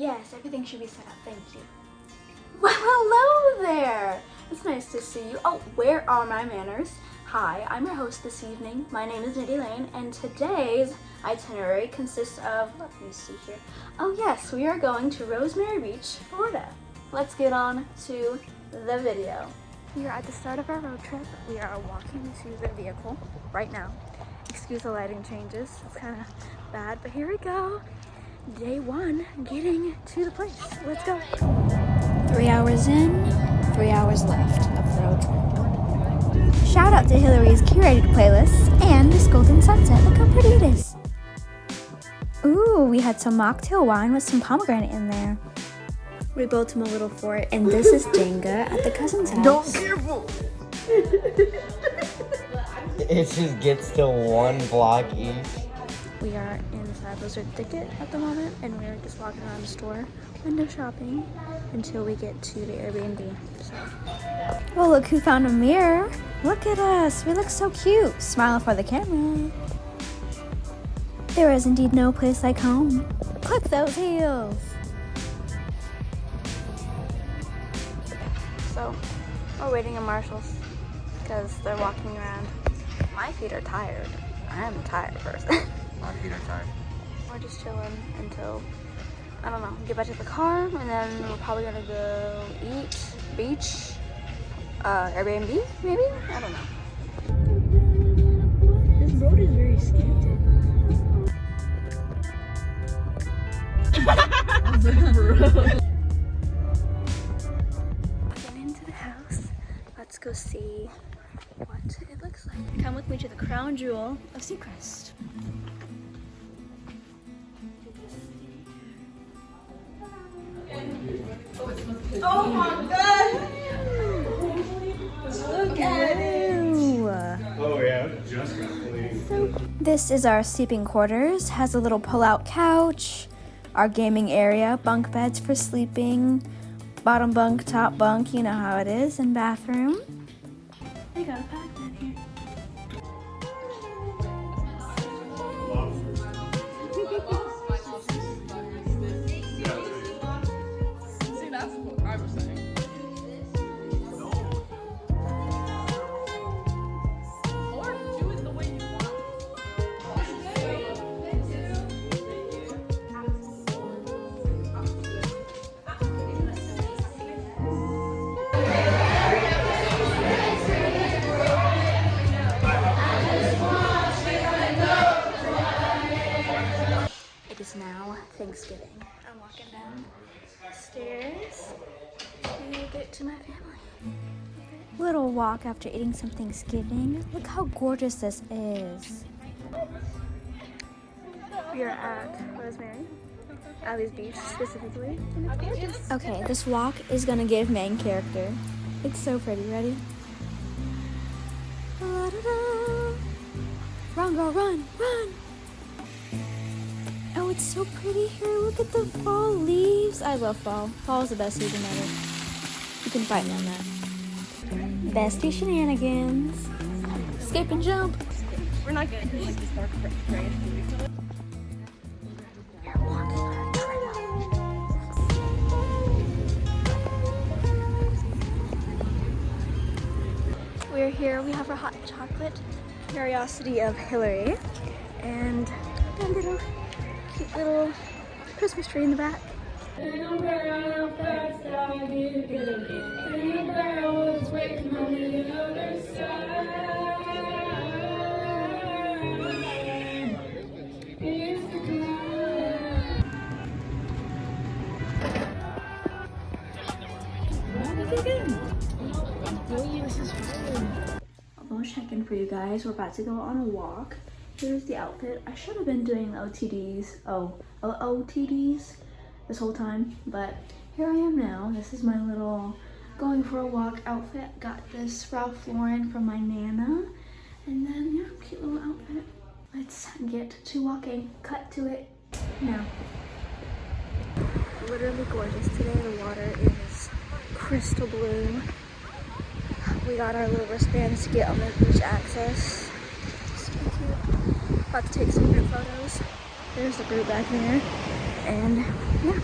Yes, everything should be set up, thank you. Well, hello there! It's nice to see you. Oh, where are my manners? Hi, I'm your host this evening. My name is Nity and today's itinerary consists of, let me see here. Oh yes, we are going to Rosemary Beach, Florida. Let's get on to the video. We are at the start of our road trip. We are walking to the vehicle right now. Excuse the lighting changes, it's kind of bad, but here we go. Day one, getting to the place. Let's go. 3 hours in, 3 hours left of the road trip. Shout out to Hillary's curated playlists and this golden sunset. Look how pretty it is. Ooh, we had some mocktail wine with some pomegranate in there. We built him a little fort, and this is Jenga at the cousin's house. Don't careful. It just gets to one block each. We are inside Blizzard Thicket at the moment, and we're just walking around the store, window shopping, until we get to the Airbnb. So. Oh, look who found a mirror. Look at us. We look so cute. Smiling for the camera. There is indeed no place like home. Click those heels. So, we're waiting at Marshall's because they're walking around. My feet are tired. I am a tired person. My feet are tired. We're just chilling until, I don't know, get back to the car, and then we're probably gonna go eat, beach, Airbnb, maybe? I don't know. This road is very slanted. Getting into the house. Let's go see what it looks like. Come with me to the crown jewel of Seacrest. Oh my god! Look at it! Oh yeah, jusqu'à, please. This is our sleeping quarters. Has a little pull-out couch, our gaming area, bunk beds for sleeping, bottom bunk, top bunk, you know how it is, and bathroom. We got a pack bed here. It is now Thanksgiving. I'm walking down the stairs to get to my family. Little walk after eating some Thanksgiving. Look how gorgeous this is. We are at Rosemary Beach specifically, and it's gorgeous. Okay, this walk is gonna give main character. It's so pretty. Ready? La-da-da. Run, girl, run, run! Oh, it's so pretty here. Look at the fall leaves. I love fall. Fall is the best season ever. You can fight me on that. Bestie shenanigans. Skip and jump. We're not good. Like this dark gray. We're walking on a trail. We're here. We have our hot chocolate. Curiosity of Hillary. And a little cute little Christmas tree in the back. A little check-in for you guys. We're about to go on a walk. Here's the outfit. I should have been doing OOTDs this whole time, but here I am now. This is my little going for a walk outfit. Got this Ralph Lauren from my Nana, and then yeah, cute little outfit. Let's get to walking. Cut to it now. Literally gorgeous today. The water is crystal blue. We got our little wristbands to get on the beach access. So cute. About to take some group photos. There's the group back there. And yeah.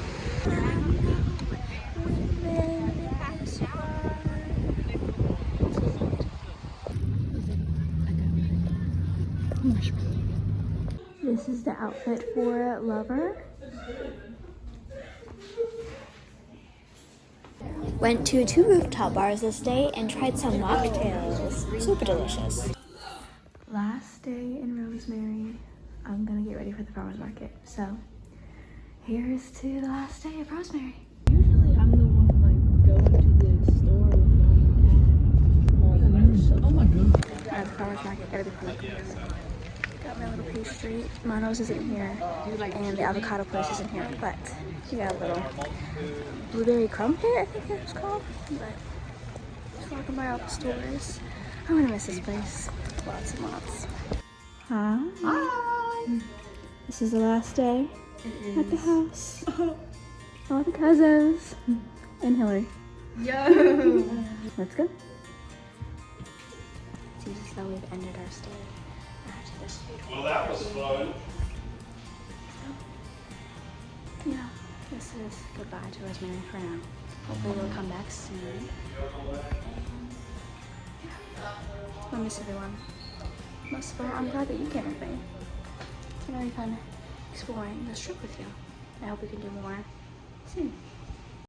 outfit for lover. Went to 2 rooftop bars this day and tried some mocktails. Super delicious. Last day in Rosemary. I'm gonna get ready for the farmer's market. So here's to the last day of Rosemary. Usually I'm the one like going to the store with mom. Oh my god. At the farmer's market, everything looks. Got my little pastry. Mono's isn't here, and the avocado place isn't here, but we got a little blueberry crumb here, I think that was called. But just walking by all the stores. I'm gonna miss this place. Lots and lots. Hi. Hi. This is the last day at the house. All the cousins and Hillary. Yo. Let's go. It seems as though we've ended our stay at this beautiful. Well, that was fun. Yeah, this is goodbye to Rosemary for now. Hopefully we'll come back soon. And yeah, I miss everyone. Most of all, I'm glad that you came with me. It's been really fun exploring this trip with you. I hope we can do more soon.